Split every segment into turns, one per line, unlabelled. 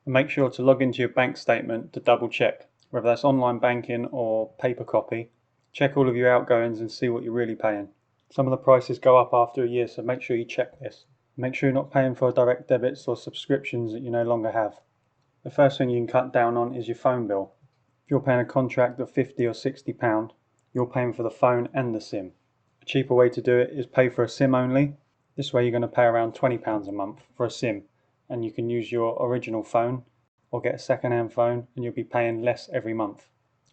And make sure to log into your bank statement to double check, whether that's online banking or paper copy. Check all of your outgoings and see what you're really paying. Some of the prices go up after a year, so make sure you check this. Make sure you're not paying for direct debits or subscriptions that you no longer have. The first thing you can cut down on is your phone bill. If you're paying a contract of £50 or £60, you're paying for the phone and the SIM. A cheaper way to do it is pay for a SIM only. This way you're going to pay around £20 a month for a SIM, and you can use your original phone or get a second-hand phone and you'll be paying less every month.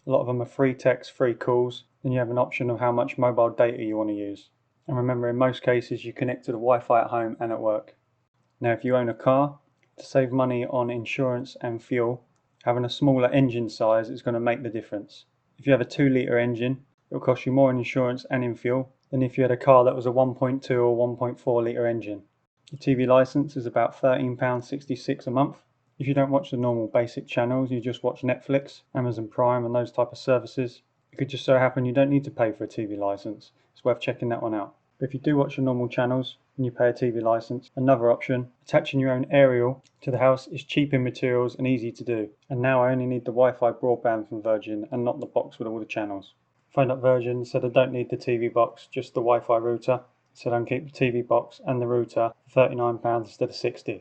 A lot of them are free text, free calls, then you have an option of how much mobile data you want to use. And remember, in most cases you connect to the Wi-Fi at home and at work. Now if you own a car, to save money on insurance and fuel, having a smaller engine size is going to make the difference. If you have a 2-litre engine, it will cost you more in insurance and in fuel than if you had a car that was a 1.2 or 1.4 litre engine. Your TV licence is about £13.66 a month. If you don't watch the normal basic channels, you just watch Netflix, Amazon Prime and those type of services, it could just so happen you don't need to pay for a TV licence. It's worth checking that one out. But if you do watch the normal channels and you pay a TV licence, another option, attaching your own aerial to the house is cheap in materials and easy to do. And now I only need the Wi-Fi broadband from Virgin and not the box with all the channels. Phoned up Virgin and said I don't need the TV box, just the Wi-Fi router. Said I can keep the TV box and the router for £39 instead of £60.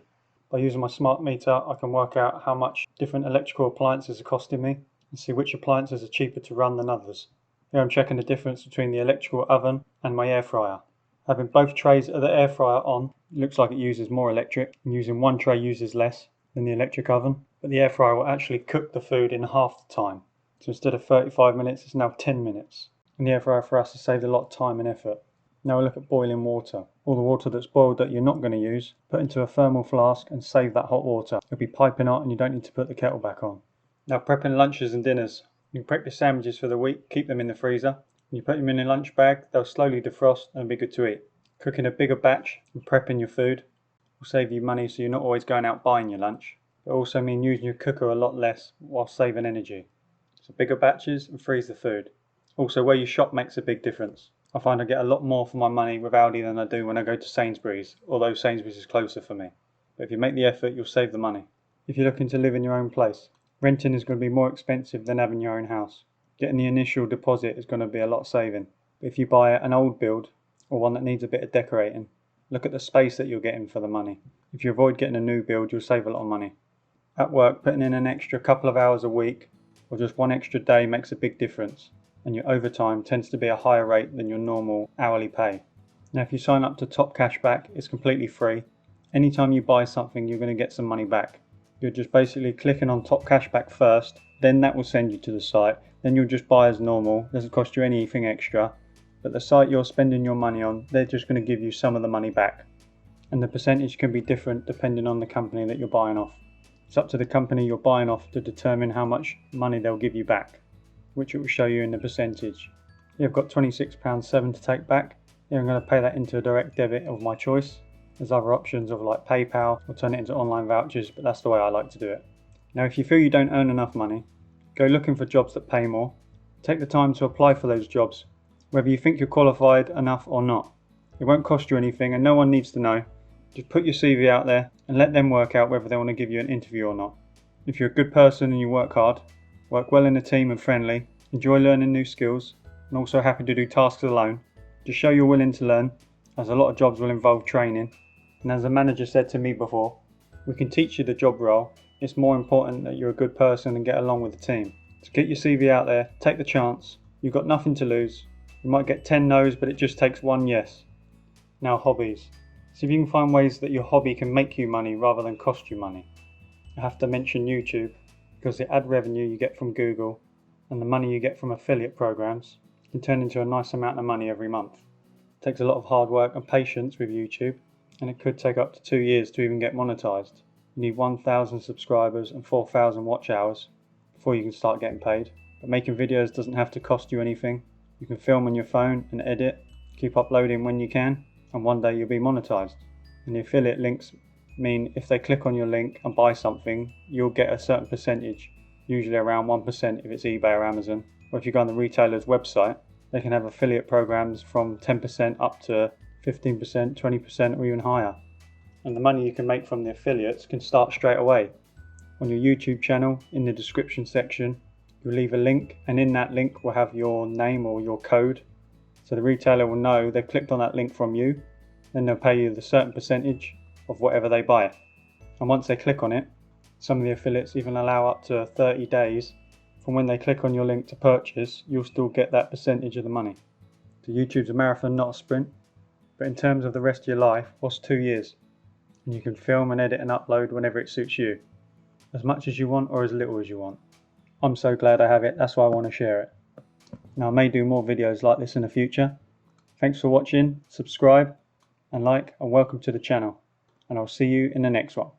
By using my smart meter, I can work out how much different electrical appliances are costing me and see which appliances are cheaper to run than others. Here I'm checking the difference between the electrical oven and my air fryer. Having both trays of the air fryer on, it looks like it uses more electric, and using one tray uses less than the electric oven, but the air fryer will actually cook the food in half the time. So instead of 35 minutes, it's now 10 minutes. And the air fryer for us has saved a lot of time and effort. Now we look at boiling water. All the water that's boiled that you're not going to use, put into a thermal flask and save that hot water. It'll be piping hot and you don't need to put the kettle back on. Now prepping lunches and dinners. You can prep your sandwiches for the week, keep them in the freezer. When you put them in a lunch bag, they'll slowly defrost and be good to eat. Cooking a bigger batch and prepping your food will save you money, so you're not always going out buying your lunch. It also means using your cooker a lot less while saving energy. So bigger batches and freeze the food. Also where you shop makes a big difference. I find I get a lot more for my money with Aldi than I do when I go to Sainsbury's, although Sainsbury's is closer for me. But if you make the effort, you'll save the money. If you're looking to live in your own place, renting is going to be more expensive than having your own house. Getting the initial deposit is going to be a lot saving. But if you buy an old build, or one that needs a bit of decorating, look at the space that you're getting for the money. If you avoid getting a new build, you'll save a lot of money. At work, putting in an extra couple of hours a week, or just one extra day makes a big difference, and your overtime tends to be a higher rate than your normal hourly pay. Now if you sign up to Top Cashback, it's completely free. Anytime you buy something, you're going to get some money back. You're just basically clicking on Top Cashback first, then that will send you to the site, then you'll just buy as normal, doesn't cost you anything extra, but the site you're spending your money on, they're just going to give you some of the money back. And the percentage can be different depending on the company that you're buying off. It's up to the company you're buying off to determine how much money they'll give you back, which it will show you in the percentage. Here I've got £26.07 to take back. Here I'm going to pay that into a direct debit of my choice. There's other options of like PayPal or turn it into online vouchers, but that's the way I like to do it. Now if you feel you don't earn enough money, go looking for jobs that pay more. Take the time to apply for those jobs, whether you think you're qualified enough or not. It won't cost you anything and no one needs to know. Just put your CV out there and let them work out whether they want to give you an interview or not. If you're a good person and you work hard, work well in a team and friendly, enjoy learning new skills, and also happy to do tasks alone, just show you're willing to learn, as a lot of jobs will involve training. And as a manager said to me before, we can teach you the job role, it's more important that you're a good person and get along with the team. So get your CV out there, take the chance, you've got nothing to lose. You might get 10 no's, but it just takes one yes. Now hobbies. See if you can find ways that your hobby can make you money rather than cost you money. I have to mention YouTube, because the ad revenue you get from Google and the money you get from affiliate programs can turn into a nice amount of money every month. It takes a lot of hard work and patience with YouTube, and it could take up to 2 years to even get monetized. You need 1,000 subscribers and 4,000 watch hours before you can start getting paid. But making videos doesn't have to cost you anything. You can film on your phone and edit, keep uploading when you can, and one day you'll be monetized. And the affiliate links mean if they click on your link and buy something, you'll get a certain percentage, usually around 1% if it's eBay or Amazon. Or if you go on the retailer's website, they can have affiliate programs from 10% up to 15%, 20% or even higher. And the money you can make from the affiliates can start straight away. on your YouTube channel, in the description section, you'll leave a link, and in that link will have your name or your code. So the retailer will know they've clicked on that link from you, then they'll pay you the certain percentage of whatever they buy. And once they click on it, some of the affiliates even allow up to 30 days from when they click on your link to purchase, you'll still get that percentage of the money. So YouTube's a marathon, not a sprint. But in terms of the rest of your life, what's 2 years? And you can film and edit and upload whenever it suits you. As much as you want or as little as you want. I'm so glad I have it, that's why I want to share it. Now I may do more videos like this in the future. Thanks for watching, subscribe and like, and welcome to the channel. And I'll see you in the next one.